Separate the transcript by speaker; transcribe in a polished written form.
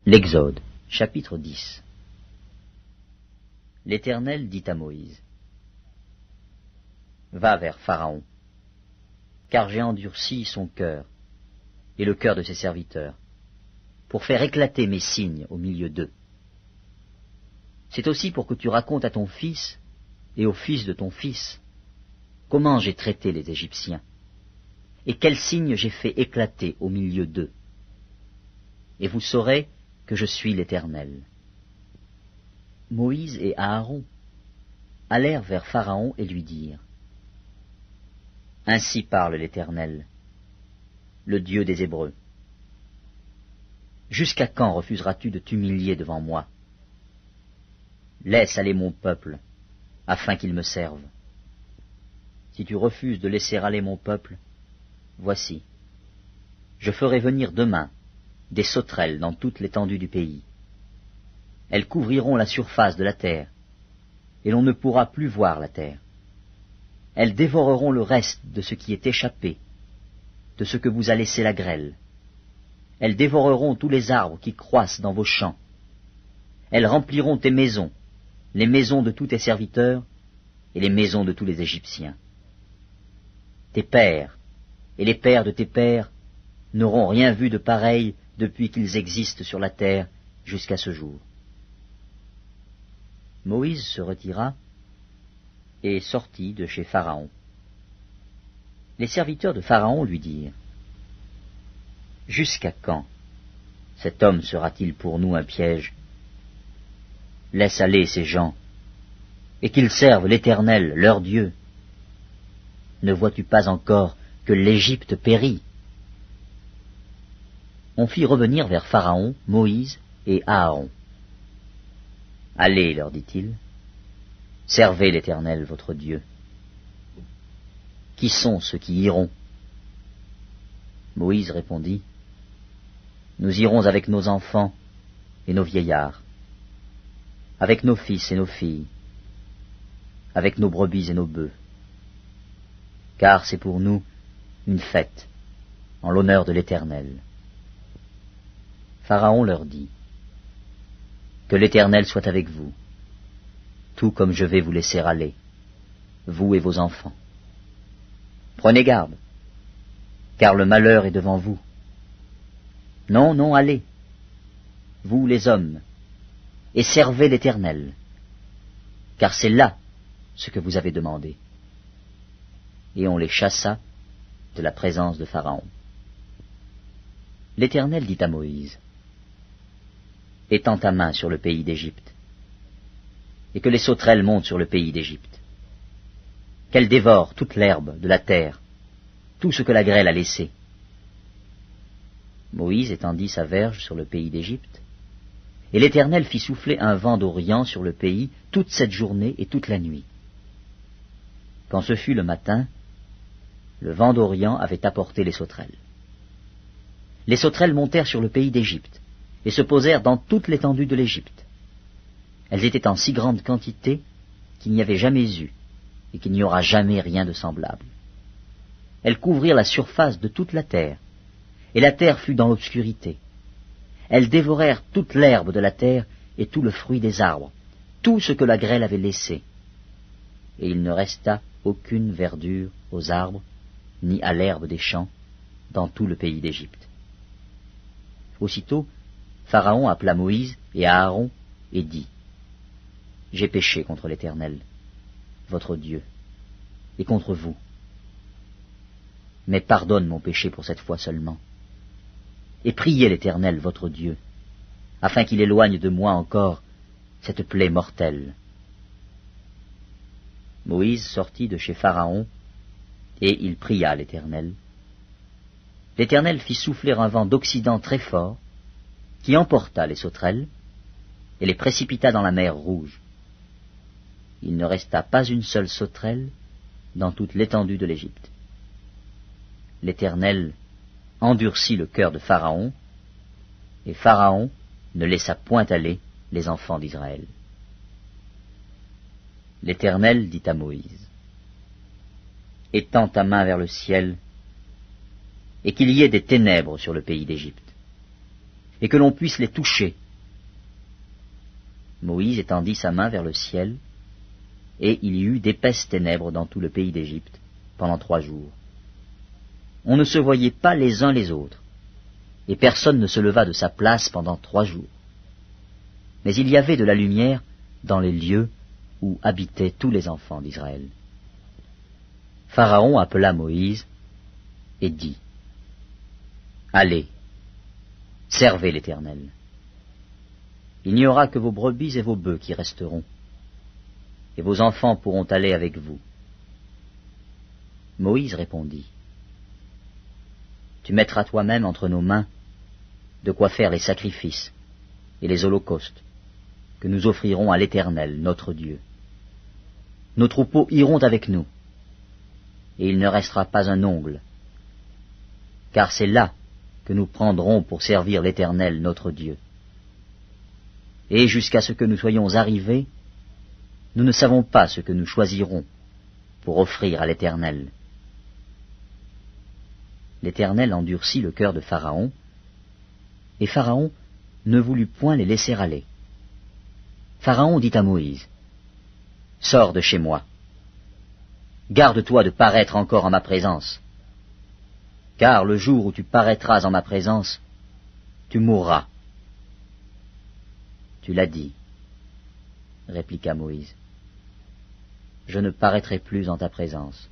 Speaker 1: L'Exode, chapitre 10. L'Éternel dit à Moïse, « Va vers Pharaon, car j'ai endurci son cœur et le cœur de ses serviteurs, pour faire éclater mes signes au milieu d'eux. C'est aussi pour que tu racontes à ton fils et au fils de ton fils comment j'ai traité les Égyptiens, et quels signes j'ai fait éclater au milieu d'eux. Et vous saurez que je suis l'Éternel. » Moïse et Aaron allèrent vers Pharaon et lui dirent, « Ainsi parle l'Éternel, le Dieu des Hébreux. Jusqu'à quand refuseras-tu de t'humilier devant moi? Laisse aller mon peuple, afin qu'il me serve. Si tu refuses de laisser aller mon peuple, voici, je ferai venir demain des sauterelles dans toute l'étendue du pays. Elles couvriront la surface de la terre, et l'on ne pourra plus voir la terre. Elles dévoreront le reste de ce qui est échappé, de ce que vous a laissé la grêle. Elles dévoreront tous les arbres qui croissent dans vos champs. Elles rempliront tes maisons, les maisons de tous tes serviteurs, et les maisons de tous les Égyptiens. Tes pères, et les pères de tes pères, n'auront rien vu de pareil depuis qu'ils existent sur la terre jusqu'à ce jour. » Moïse se retira et sortit de chez Pharaon. Les serviteurs de Pharaon lui dirent, « Jusqu'à quand cet homme sera-t-il pour nous un piège? Laisse aller ces gens, et qu'ils servent l'Éternel, leur Dieu. Ne vois-tu pas encore que l'Égypte périt? » On fit revenir vers Pharaon Moïse et Aaron. « Allez, leur dit-il, servez l'Éternel votre Dieu. Qui sont ceux qui iront? » Moïse répondit, « Nous irons avec nos enfants et nos vieillards, avec nos fils et nos filles, avec nos brebis et nos bœufs, car c'est pour nous une fête en l'honneur de l'Éternel. » Pharaon leur dit, « Que l'Éternel soit avec vous, tout comme je vais vous laisser aller, vous et vos enfants. Prenez garde, car le malheur est devant vous. Non, non, allez, vous les hommes, et servez l'Éternel, car c'est là ce que vous avez demandé. » Et on les chassa de la présence de Pharaon. L'Éternel dit à Moïse, « Étends ta main sur le pays d'Égypte, et que les sauterelles montent sur le pays d'Égypte, qu'elles dévorent toute l'herbe de la terre, tout ce que la grêle a laissé. » Moïse étendit sa verge sur le pays d'Égypte, et l'Éternel fit souffler un vent d'Orient sur le pays toute cette journée et toute la nuit. Quand ce fut le matin, le vent d'Orient avait apporté les sauterelles. Les sauterelles montèrent sur le pays d'Égypte, et se posèrent dans toute l'étendue de l'Égypte. Elles étaient en si grande quantité qu'il n'y avait jamais eu, et qu'il n'y aura jamais rien de semblable. Elles couvrirent la surface de toute la terre, et la terre fut dans l'obscurité. Elles dévorèrent toute l'herbe de la terre et tout le fruit des arbres, tout ce que la grêle avait laissé. Et il ne resta aucune verdure aux arbres, ni à l'herbe des champs, dans tout le pays d'Égypte. Aussitôt, Pharaon appela Moïse et Aaron et dit, « J'ai péché contre l'Éternel, votre Dieu, et contre vous. Mais pardonne mon péché pour cette fois seulement, et priez l'Éternel, votre Dieu, afin qu'il éloigne de moi encore cette plaie mortelle. » Moïse sortit de chez Pharaon, et il pria l'Éternel. L'Éternel fit souffler un vent d'Occident très fort, qui emporta les sauterelles et les précipita dans la mer Rouge. Il ne resta pas une seule sauterelle dans toute l'étendue de l'Égypte. L'Éternel endurcit le cœur de Pharaon, et Pharaon ne laissa point aller les enfants d'Israël. L'Éternel dit à Moïse, « Étends ta main vers le ciel, et qu'il y ait des ténèbres sur le pays d'Égypte, et que l'on puisse les toucher. Moïse étendit sa main vers le ciel, et il y eut d'épaisses ténèbres dans tout le pays d'Égypte pendant 3 jours. On ne se voyait pas les uns les autres, et personne ne se leva de sa place pendant 3 jours. Mais il y avait de la lumière dans les lieux où habitaient tous les enfants d'Israël. Pharaon appela Moïse et dit, « Allez, servez l'Éternel. Il n'y aura que vos brebis et vos bœufs qui resteront, et vos enfants pourront aller avec vous. » Moïse répondit, « Tu mettras toi-même entre nos mains de quoi faire les sacrifices et les holocaustes que nous offrirons à l'Éternel, notre Dieu. Nos troupeaux iront avec nous, et il ne restera pas un ongle, car c'est là que nous prendrons pour servir l'Éternel, notre Dieu. Et jusqu'à ce que nous soyons arrivés, nous ne savons pas ce que nous choisirons pour offrir à l'Éternel. » L'Éternel endurcit le cœur de Pharaon, et Pharaon ne voulut point les laisser aller. Pharaon dit à Moïse, « Sors de chez moi. Garde-toi de paraître encore en ma présence, car le jour où tu paraîtras en ma présence, tu mourras. » « Tu l'as dit, répliqua Moïse. « Je ne paraîtrai plus en ta présence. »